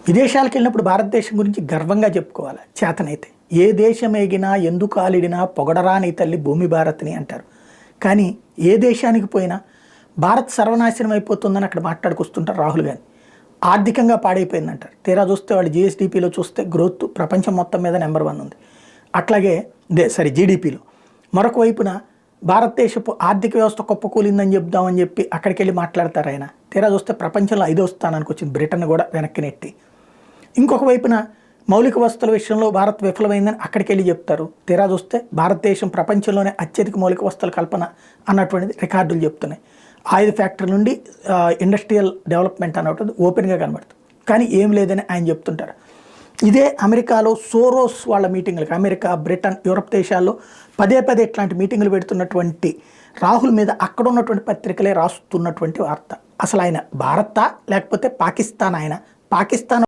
విదేశాలకు వెళ్ళినప్పుడు భారతదేశం గురించి గర్వంగా చెప్పుకోవాలి చేతనైతే. ఏ దేశం ఎగినా ఎందుకు ఆలిడినా పొగడరాని తల్లి భూమి భారత్ని అంటారు. కానీ ఏ దేశానికి పోయినా భారత్ సర్వనాశనం అయిపోతుందని అక్కడ మాట్లాడుకొస్తుంటారు రాహుల్ గాంధీ. ఆర్థికంగా పాడైపోయిందంటారు. తీరా చూస్తే వాళ్ళు జిఎస్డిపిలో చూస్తే గ్రోత్ ప్రపంచం మొత్తం మీద నెంబర్ 1 ఉంది. అట్లాగే జీడిపిలో. మరొక వైపున భారతదేశపు ఆర్థిక వ్యవస్థ కుప్పకూలిందని చెప్దామని చెప్పి అక్కడికి వెళ్ళి మాట్లాడతారు ఆయన. తీరా చూస్తే ప్రపంచంలో 5వ స్థానానికి వచ్చింది, బ్రిటన్ కూడా వెనక్కి నెట్టి. ఇంకొక వైపున మౌలిక వసతుల విషయంలో భారత్ విఫలమైందని అక్కడికి వెళ్ళి చెప్తారు. తీరా చూస్తే భారతదేశం ప్రపంచంలోనే అత్యధిక మౌలిక వసతుల కల్పన అన్నటువంటిది రికార్డులు చెప్తున్నాయి. ఆయిల్ ఫ్యాక్టరీ నుండి ఇండస్ట్రియల్ డెవలప్మెంట్ అన్నటువంటిది ఓపెన్గా కనబడుతుంది. కానీ ఏం లేదని ఆయన చెప్తుంటారు. ఇదే అమెరికాలో సోరోస్ వాళ్ళ మీటింగ్లకు, అమెరికా, బ్రిటన్, యూరప్ దేశాల్లో పదే ఇట్లాంటి మీటింగులు పెడుతున్నటువంటి రాహుల్ మీద అక్కడ ఉన్నటువంటి పత్రికలే రాస్తున్నటువంటి వార్త. అసలు ఆయన భారతా లేకపోతే పాకిస్తాన్? ఆయన పాకిస్తాన్